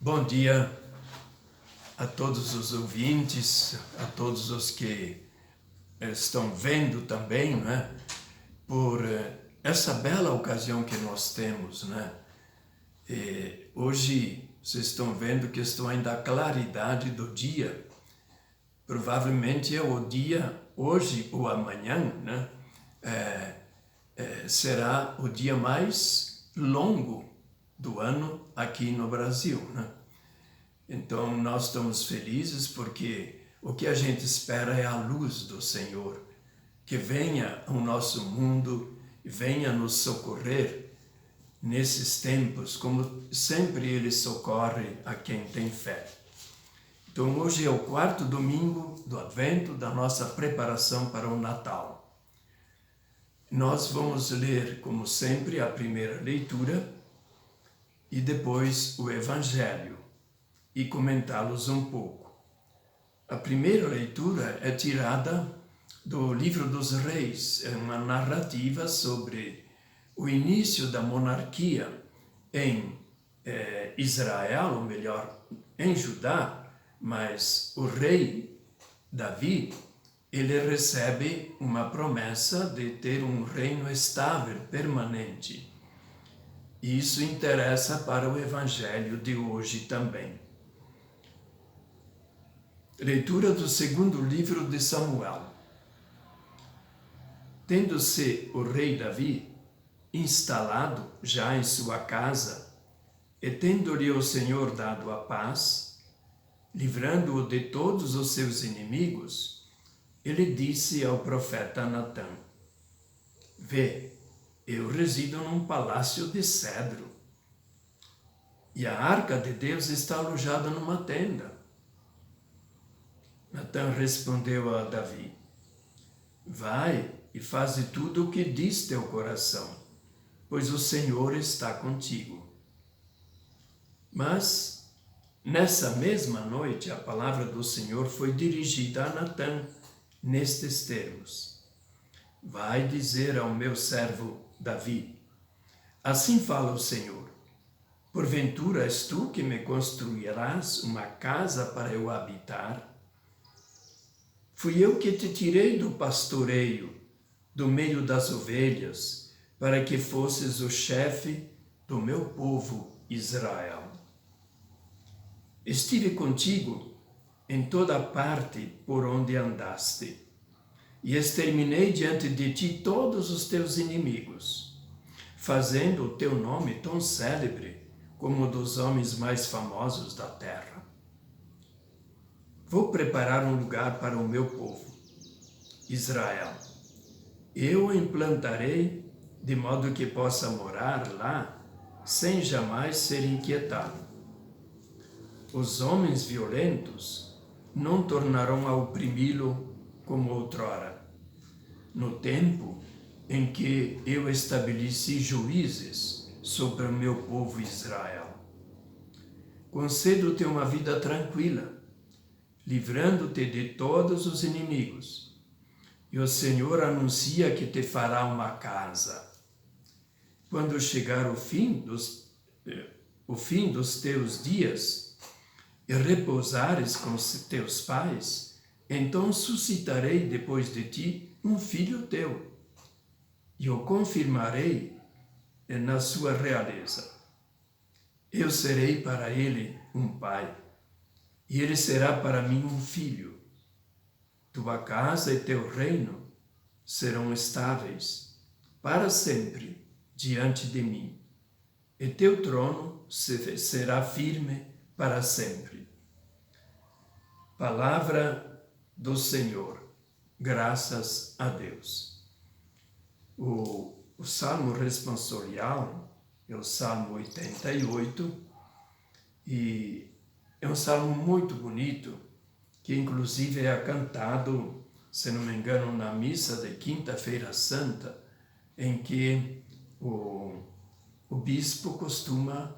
Bom dia a todos os ouvintes, a todos os que estão vendo também, né? Por essa bela ocasião que nós temos, né? Hoje vocês estão vendo que estou ainda a claridade do dia. Provavelmente é o dia, hoje ou amanhã, né? Será o dia mais longo do ano aqui no Brasil, né? Então nós estamos felizes porque o que a gente espera é a luz do Senhor, que venha ao nosso mundo e venha nos socorrer nesses tempos, como sempre Ele socorre a quem tem fé. Então hoje é o quarto domingo do Advento, da nossa preparação para o Natal. Nós vamos ler, como sempre, a primeira leitura e depois o Evangelho e comentá-los um pouco. A primeira leitura é tirada do Livro dos Reis, é uma narrativa sobre o início da monarquia em Israel, ou melhor, em Judá, mas o rei Davi, ele recebe uma promessa de ter um reino estável, permanente. E isso interessa para o Evangelho de hoje também. Leitura do segundo livro de Samuel. Tendo-se o rei Davi instalado já em sua casa, e tendo-lhe o Senhor dado a paz, livrando-o de todos os seus inimigos, ele disse ao profeta Natã: Vê, eu resido num palácio de cedro, e a arca de Deus está alojada numa tenda. Natã respondeu a Davi: Vai e faze tudo o que diz teu coração, pois o Senhor está contigo. Mas, nessa mesma noite, a palavra do Senhor foi dirigida a Natã nestes termos: Vai dizer ao meu servo Davi: Assim fala o Senhor: Porventura és tu que me construirás uma casa para eu habitar? Fui eu que te tirei do pastoreio, do meio das ovelhas, para que fosses o chefe do meu povo Israel. Estive contigo em toda parte por onde andaste, e exterminei diante de ti todos os teus inimigos, fazendo o teu nome tão célebre como o dos homens mais famosos da terra. Vou preparar um lugar para o meu povo, Israel. Eu o implantarei de modo que possa morar lá sem jamais ser inquietado. Os homens violentos não tornarão a oprimi-lo como outrora, no tempo em que eu estabeleci juízes sobre o meu povo Israel. Concedo-te uma vida tranquila, livrando-te de todos os inimigos. E o Senhor anuncia que te fará uma casa. Quando chegar o fim dos teus dias e repousares com teus pais, então suscitarei depois de ti um filho teu, e o confirmarei na sua realeza. Eu serei para ele um pai, e ele será para mim um filho. Tua casa e teu reino serão estáveis para sempre diante de mim, e teu trono será firme para sempre. Palavra do Senhor, graças a Deus. O Salmo responsorial é o Salmo 88, e é um salmo muito bonito, que inclusive é cantado, se não me engano, na missa de Quinta-feira Santa, em que o bispo costuma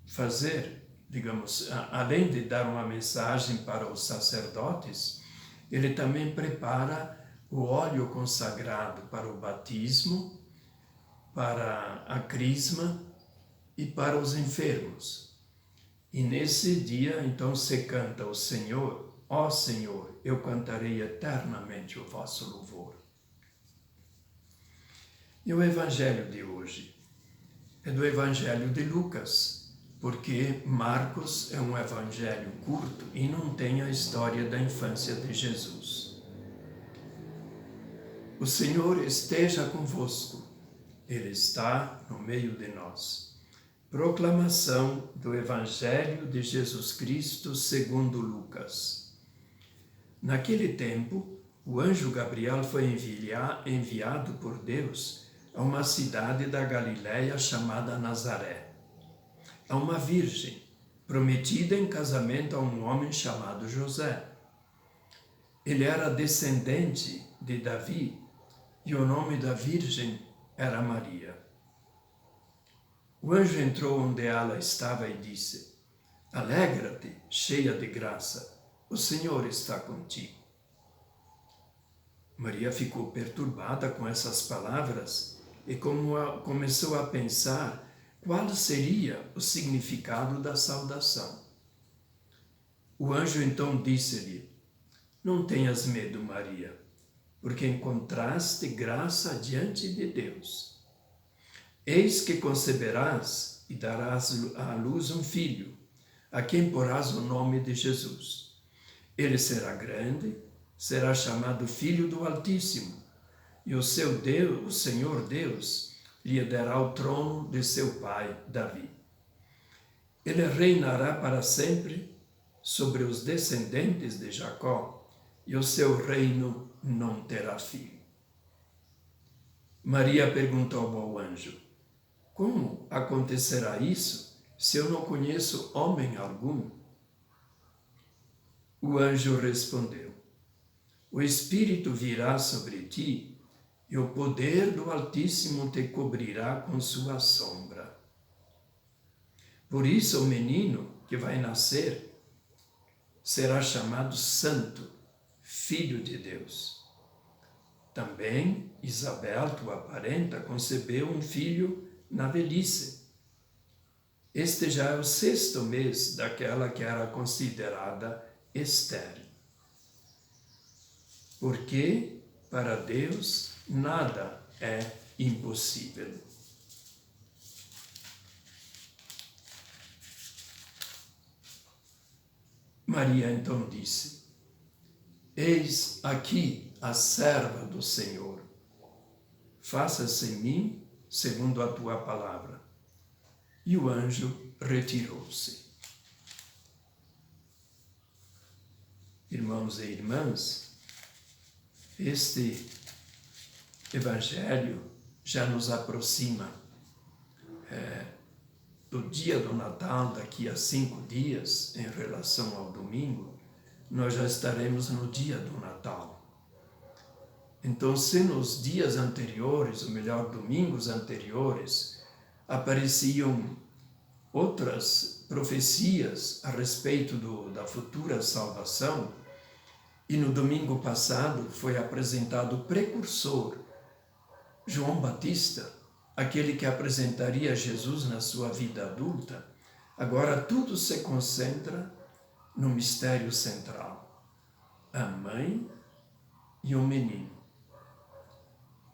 fazer, digamos, além de dar uma mensagem para os sacerdotes, ele também prepara o óleo consagrado para o batismo, para a crisma e para os enfermos. E nesse dia, então, se canta o Senhor, ó Senhor, eu cantarei eternamente o vosso louvor. E o Evangelho de hoje é do Evangelho de Lucas, porque Marcos é um evangelho curto e não tem a história da infância de Jesus. O Senhor esteja convosco, Ele está no meio de nós. Proclamação do Evangelho de Jesus Cristo segundo Lucas. Naquele tempo, o anjo Gabriel foi enviado por Deus a uma cidade da Galiléia chamada Nazaré, a uma virgem, prometida em casamento a um homem chamado José. Ele era descendente de Davi e o nome da virgem era Maria. O anjo entrou onde ela estava e disse: Alegra-te, cheia de graça, o Senhor está contigo. Maria ficou perturbada com essas palavras e começou a pensar qual seria o significado da saudação. O anjo então disse-lhe: Não tenhas medo, Maria, porque encontraste graça diante de Deus. Eis que conceberás e darás à luz um filho, a quem porás o nome de Jesus. Ele será grande, será chamado Filho do Altíssimo, e o seu Deus, o Senhor Deus, lhe dará o trono de seu pai, Davi. Ele reinará para sempre sobre os descendentes de Jacó, e o seu reino não terá fim. Maria perguntou ao anjo: Como acontecerá isso, se eu não conheço homem algum? O anjo respondeu: O Espírito virá sobre ti, e o poder do Altíssimo te cobrirá com sua sombra. Por isso o menino que vai nascer será chamado Santo, Filho de Deus. Também Isabel, tua parenta, concebeu um filho na velhice. Este já é o 6º mês daquela que era considerada estéril. Porque para Deus nada é impossível. Maria então disse: Eis aqui a serva do Senhor. Faça-se em mim segundo a tua palavra. E o anjo retirou-se. Irmãos e irmãs, este Evangelho já nos aproxima do dia do Natal, daqui a 5 dias, em relação ao domingo, nós já estaremos no dia do Natal. Então, se nos dias anteriores, ou melhor, domingos anteriores, apareciam outras profecias a respeito da futura salvação, e no domingo passado foi apresentado o precursor, João Batista, aquele que apresentaria Jesus na sua vida adulta, agora tudo se concentra no mistério central, a mãe e o menino.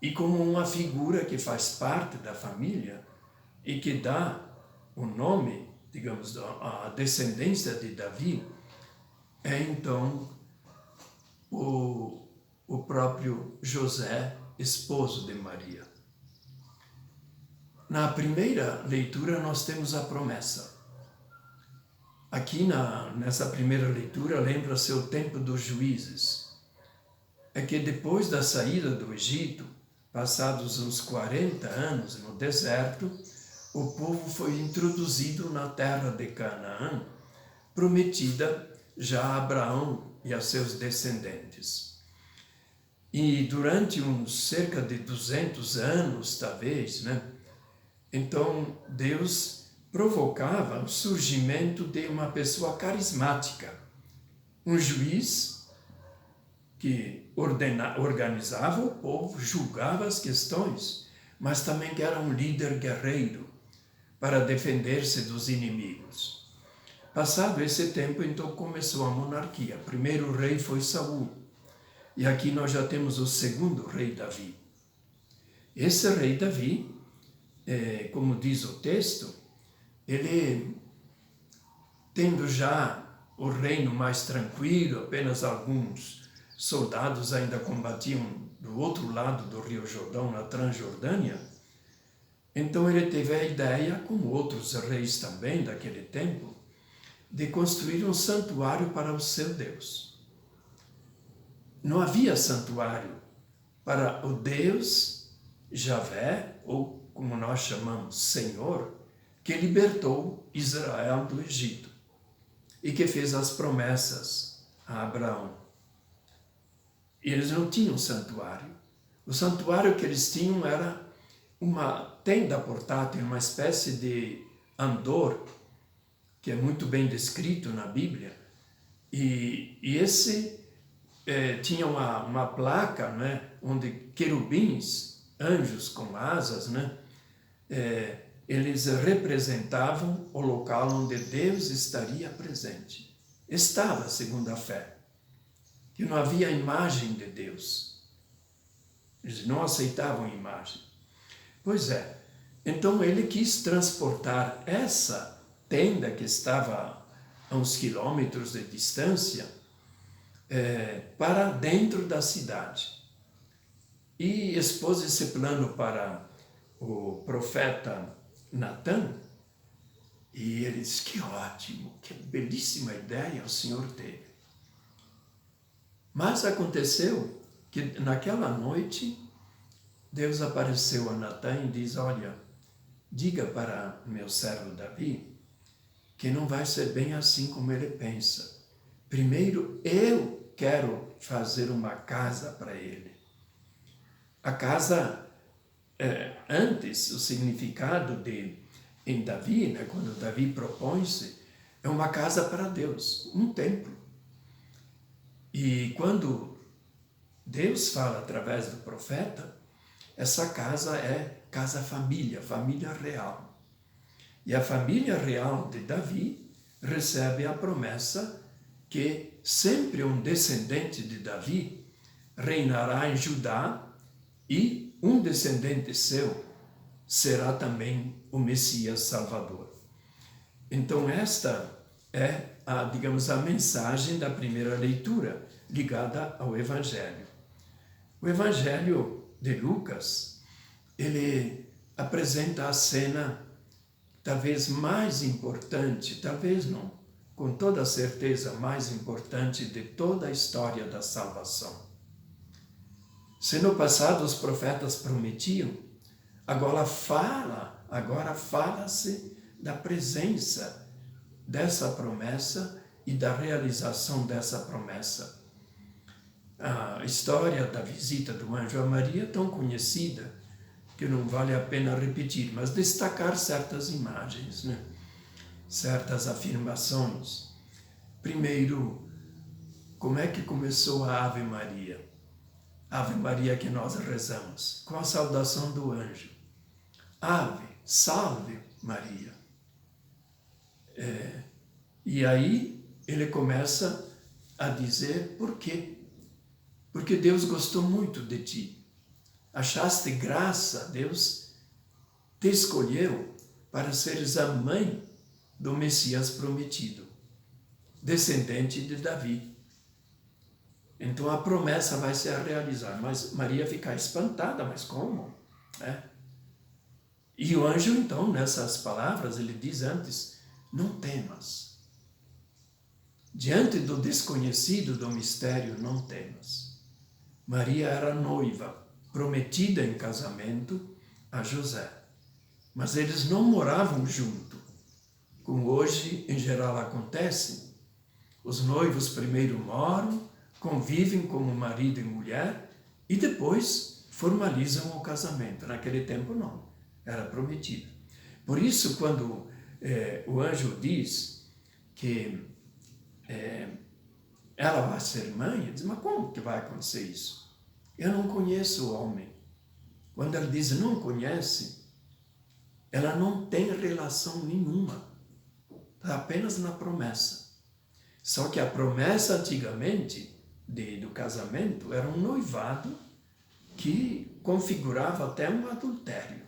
E como uma figura que faz parte da família e que dá o nome, digamos, à descendência de Davi, é então o próprio José, esposo de Maria. Na primeira leitura nós temos a promessa. Aqui nessa primeira leitura lembra-se o tempo dos juízes. É que depois da saída do Egito, passados uns 40 anos no deserto, o povo foi introduzido na terra de Canaã, prometida já a Abraão e a seus descendentes. E durante uns cerca de 200 anos, talvez, então Deus provocava o surgimento de uma pessoa carismática, um juiz que organizava o povo, julgava as questões, mas também que era um líder guerreiro para defender-se dos inimigos. Passado esse tempo, então começou a monarquia. O primeiro rei foi Saul. E aqui nós já temos o segundo rei Davi. Esse rei Davi, como diz o texto, ele, tendo já o reino mais tranquilo, apenas alguns soldados ainda combatiam do outro lado do Rio Jordão, na Transjordânia, então ele teve a ideia, como outros reis também daquele tempo, de construir um santuário para o seu Deus. Não havia santuário para o Deus Javé, ou como nós chamamos, Senhor, que libertou Israel do Egito e que fez as promessas a Abraão. Eles não tinham santuário. O santuário que eles tinham era uma tenda portátil, uma espécie de andor, que é muito bem descrito na Bíblia, e esse tinha uma placa, né, onde querubins, anjos com asas, né, eles representavam o local onde Deus estaria presente. Estava, segundo a fé, que não havia imagem de Deus. Eles não aceitavam imagem. Pois é, então ele quis transportar essa tenda que estava a uns quilômetros de distância para dentro da cidade. E expôs esse plano para o profeta Natã, e ele disse: que ótimo, que belíssima ideia o Senhor teve. Mas aconteceu que naquela noite Deus apareceu a Natã e diz: olha, diga para meu servo Davi que não vai ser bem assim como ele pensa. Primeiro eu quero fazer uma casa para ele. A casa, antes, o significado em Davi, né, quando Davi propõe-se, é uma casa para Deus, um templo. E quando Deus fala através do profeta, essa casa é casa-família, família real. E a família real de Davi recebe a promessa que sempre um descendente de Davi reinará em Judá e um descendente seu será também o Messias Salvador. Então esta é a mensagem da primeira leitura ligada ao Evangelho. O Evangelho de Lucas, ele apresenta a cena talvez mais importante, talvez não, com toda certeza mais importante de toda a história da salvação. Se no passado os profetas prometiam, agora fala-se da presença dessa promessa e da realização dessa promessa. A história da visita do anjo a Maria é tão conhecida que não vale a pena repetir, mas destacar certas imagens, né? Certas afirmações. Primeiro, como é que começou a Ave Maria? Ave Maria que nós rezamos, com a saudação do anjo. Ave, salve Maria. E aí ele começa a dizer por quê. Porque Deus gostou muito de ti. Achaste graça, Deus te escolheu para seres a mãe do Messias prometido, descendente de Davi. Então a promessa vai se realizar, mas Maria fica espantada, mas como? E o anjo então, nessas palavras, ele diz antes, não temas. Diante do desconhecido, do mistério, não temas. Maria era noiva, prometida em casamento a José. Mas eles não moravam junto, como hoje em geral acontece. Os noivos primeiro moram, convivem como marido e mulher e depois formalizam o casamento. Naquele tempo não, era prometida. Por isso, quando o anjo diz que ela vai ser mãe, ele diz, mas como que vai acontecer isso? Eu não conheço o homem. Quando ela diz não conhece, ela não tem relação nenhuma. apenas na promessa. Só que a promessa antigamente do casamento era um noivado que configurava até um adultério.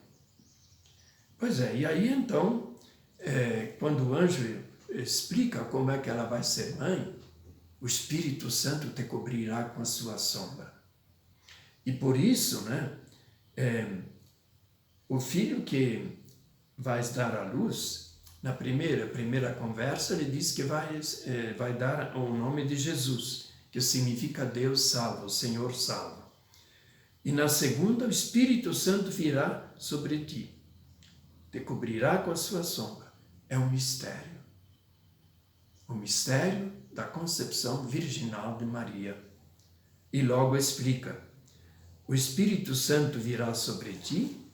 Pois é, e aí então, quando o anjo explica como é que ela vai ser mãe, o Espírito Santo te cobrirá com a sua sombra. E por isso, o filho que vai dar à luz, na primeira conversa, ele diz que vai dar o nome de Jesus, que significa Deus salva, o Senhor salva. E na segunda, o Espírito Santo virá sobre ti, te cobrirá com a sua sombra. É um mistério. O mistério da concepção virginal de Maria. E logo explica, o Espírito Santo virá sobre ti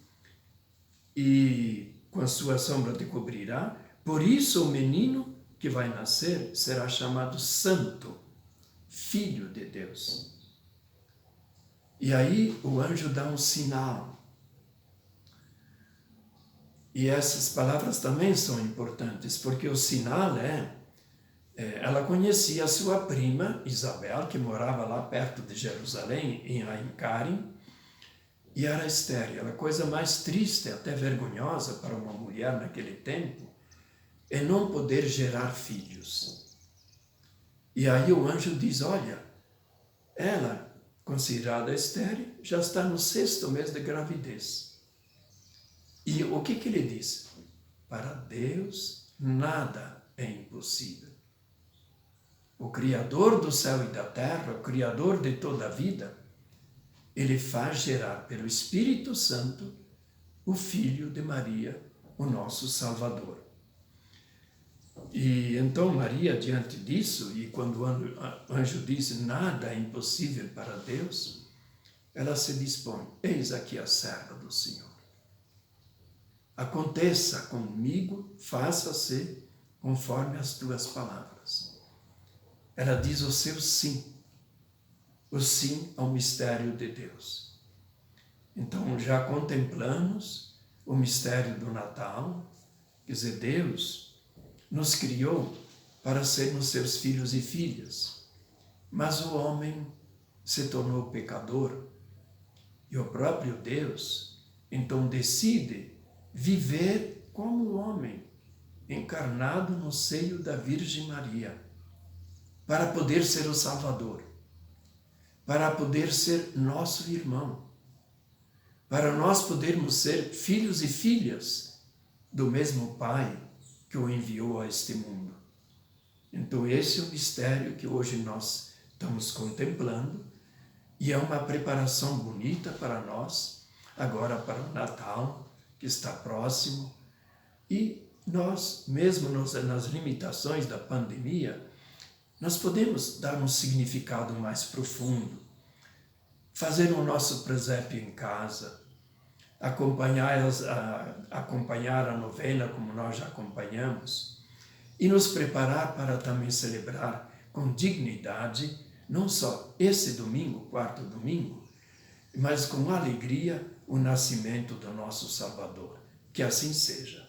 e com a sua sombra te cobrirá. Por isso o menino que vai nascer será chamado Santo, Filho de Deus. E aí o anjo dá um sinal. E essas palavras também são importantes, porque o sinal ela conhecia a sua prima Isabel, que morava lá perto de Jerusalém, em Ain-Karim, e era estéril. A coisa mais triste, até vergonhosa para uma mulher naquele tempo, é não poder gerar filhos. E aí o anjo diz, olha, ela, considerada estéril, já está no 6º mês de gravidez. E o que ele diz? Para Deus nada é impossível. O Criador do céu e da terra, o Criador de toda a vida, ele faz gerar pelo Espírito Santo o Filho de Maria, o nosso Salvador. E então Maria, diante disso, e quando o anjo diz nada é impossível para Deus, ela se dispõe, eis aqui a serva do Senhor. Aconteça comigo, faça-se conforme as tuas palavras. Ela diz o seu sim, o sim ao mistério de Deus. Então já contemplamos o mistério do Natal, quer dizer, Deus nos criou para sermos seus filhos e filhas, mas o homem se tornou pecador e o próprio Deus então decide viver como homem, encarnado no seio da Virgem Maria, para poder ser o Salvador, para poder ser nosso irmão, para nós podermos ser filhos e filhas do mesmo Pai que o enviou a este mundo. Então esse é o mistério que hoje nós estamos contemplando e é uma preparação bonita para nós, agora para o Natal, que está próximo, e nós, mesmo nas limitações da pandemia, nós podemos dar um significado mais profundo, fazer o nosso presépio em casa, acompanhar a novena como nós já acompanhamos, e nos preparar para também celebrar com dignidade, não só esse domingo, 4º domingo, mas com alegria o nascimento do nosso Salvador. Que assim seja.